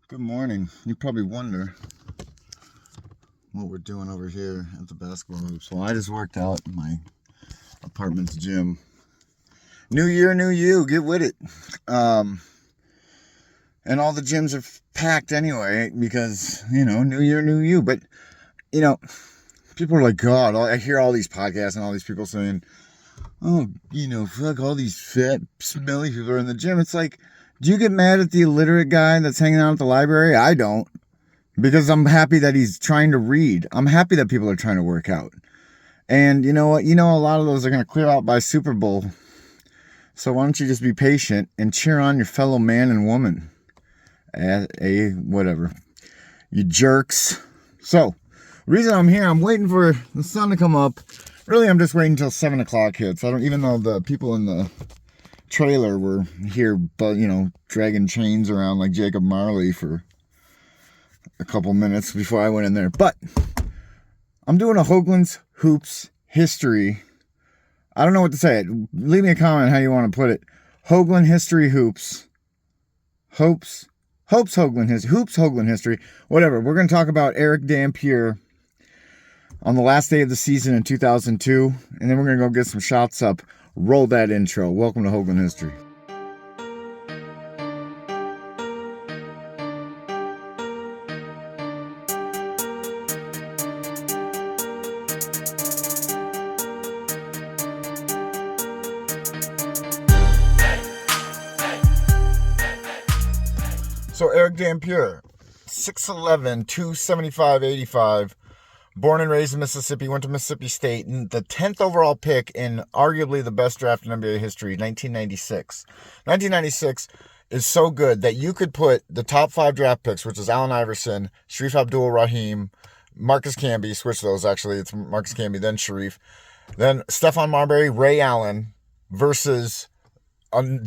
Good morning. You probably wonder what we're doing over here at the basketball hoops. Well, I just worked out in my apartment's gym. New year, new you. Get with it. And all the gyms are packed anyway because, new year, new you. But, people are like, God, I hear all these podcasts and all these people saying, oh, fuck, all these fat, smelly people are in the gym. It's like, do you get mad at the illiterate guy that's hanging out at the library? I don't. Because I'm happy that he's trying to read. I'm happy that people are trying to work out. And you know what? A lot of those are going to clear out by Super Bowl. So why don't you just be patient and cheer on your fellow man and woman? Whatever. You jerks. So, the reason I'm here, I'm waiting for the sun to come up. Really, I'm just waiting until 7 o'clock hits. Even though the people in the trailer were here, but, dragging chains around like Jacob Marley for a couple minutes before I went in there. But I'm doing a Hogeland's Hoops history. I don't know what to say. Leave me a comment how you want to put it. Hogeland history hoops. Hoops Hogeland history. Whatever. We're going to talk about Erick Dampier on the last day of the season in 2002. And then we're going to go get some shots up. Roll that intro. Welcome to Hogeland history. So Erick Dampier, 6'11", 275, 85, born and raised in Mississippi, went to Mississippi State, and the 10th overall pick in arguably the best draft in NBA history, 1996. 1996 is so good that you could put the top 5 draft picks, which is Allen Iverson, Shareef Abdul-Rahim, Marcus Camby, switch those actually, it's Marcus Camby, then Shareef, then Stephon Marbury, Ray Allen, versus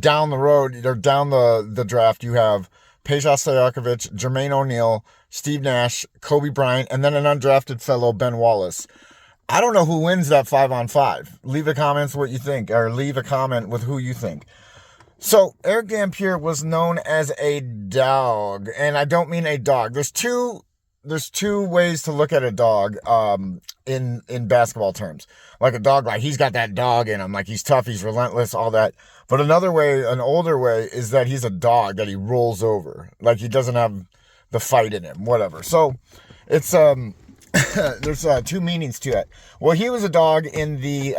down the road, or down the draft, you have Peja Stojakovic, Jermaine O'Neal, Steve Nash, Kobe Bryant, and then an undrafted fellow, Ben Wallace. I don't know who wins that 5-on-5. Leave a comment what you think, or leave a comment with who you think. So, Erick Dampier was known as a dog, and I don't mean a dog. There's two ways to look at a dog in basketball terms. Like a dog, like he's got that dog in him, like he's tough, he's relentless, all that. But another way, an older way, is that he's a dog that he rolls over. Like he doesn't have the fight in him, whatever. So it's there's two meanings to it. Well, he was a dog in the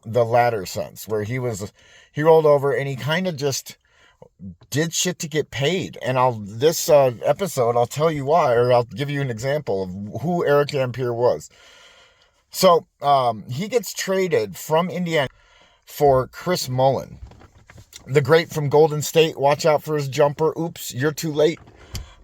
latter sense, where he rolled over and he kind of just did shit to get paid. And this episode, I'll tell you why, or I'll give you an example of who Erick Dampier was. So he gets traded from Indiana for Chris Mullin, the great from Golden State. Watch out for his jumper. Oops, you're too late.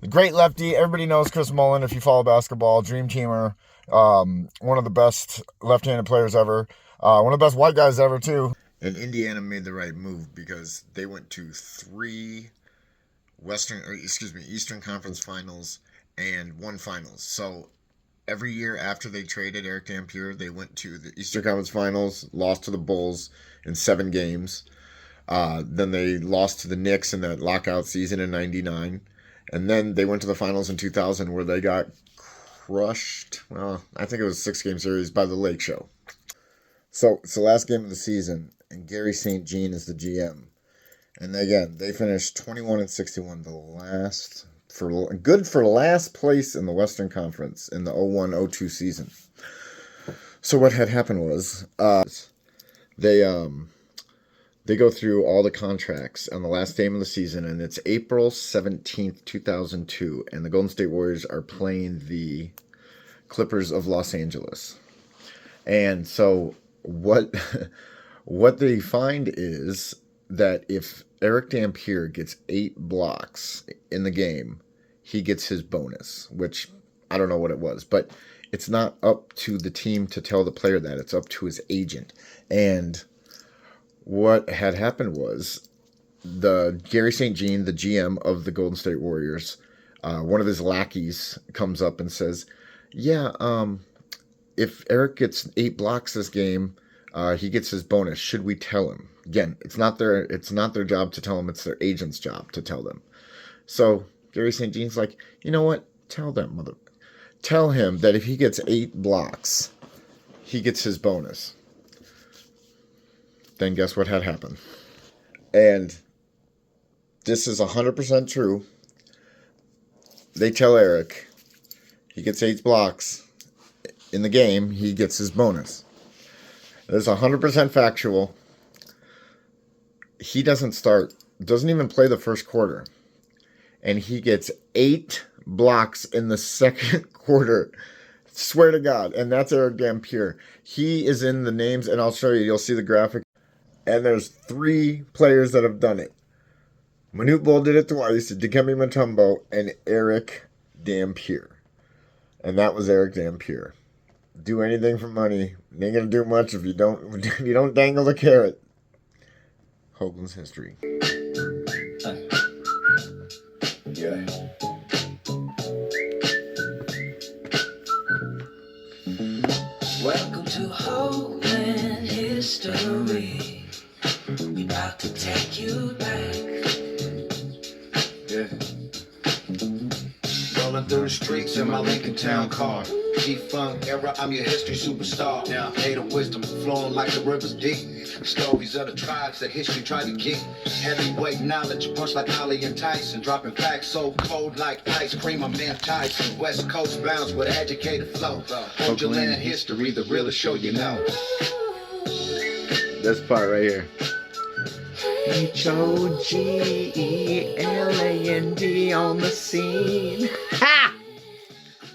The great lefty. Everybody knows Chris Mullin if you follow basketball. Dream teamer. One of the best left-handed players ever. One of the best white guys ever, too. And Indiana made the right move because they went to 3 Eastern Conference Finals and 1 Finals. So every year after they traded Erick Dampier, they went to the Eastern Conference Finals, lost to the Bulls in 7 games. Then they lost to the Knicks in that lockout season in 99. And then they went to the finals in 2000 where they got crushed. Well, I think it was a 6-game series by the Lake Show. So it's the last game of the season, and Gary St. Jean is the GM. And again, they finished 21-61, good for last place in the Western Conference in the 01-02 season. So what had happened was they go through all the contracts on the last game of the season, and it's April 17th, 2002, and the Golden State Warriors are playing the Clippers of Los Angeles. And so what they find is that if Erick Dampier gets 8 blocks in the game, he gets his bonus, which I don't know what it was, but it's not up to the team to tell the player that. It's up to his agent. And what had happened was the Gary St. Jean, the GM of the Golden State Warriors, one of his lackeys comes up and says, yeah, if Erick gets 8 blocks this game, he gets his bonus. Should we tell him? Again, it's not their job to tell him. It's their agent's job to tell them. So Gary St. Jean's like, you know what? Tell him that if he gets 8 blocks, he gets his bonus. Then guess what had happened? And this is 100% true. They tell Erick he gets 8 blocks in the game, he gets his bonus. It's 100% factual. He doesn't even play the first quarter. And he gets 8 blocks in the second quarter. Swear to God. And that's Erick Dampier. He is in the names, and I'll show you. You'll see the graphic. And there's 3 players that have done it. Manute Bol did it twice. Dikembe Mutombo and Erick Dampier. And that was Erick Dampier. Do anything for money. Ain't gonna do much if you don't dangle the carrot. Hogeland's history. Yeah. Welcome to Hogeland history. We about to take you back. Yeah. Rolling through the streets in my Lincoln Town car. G-Funk era, I'm your history superstar. Now, hate of wisdom flowing like the rivers deep. Stories of the tribes that history tried to keep. Heavyweight knowledge, punch like Holly and Tyson. Dropping facts so cold like ice cream, I'm in Tyson. West Coast bounce with educated flow. Hogeland history, the realest show you know. This part right here. Hogeland on the scene.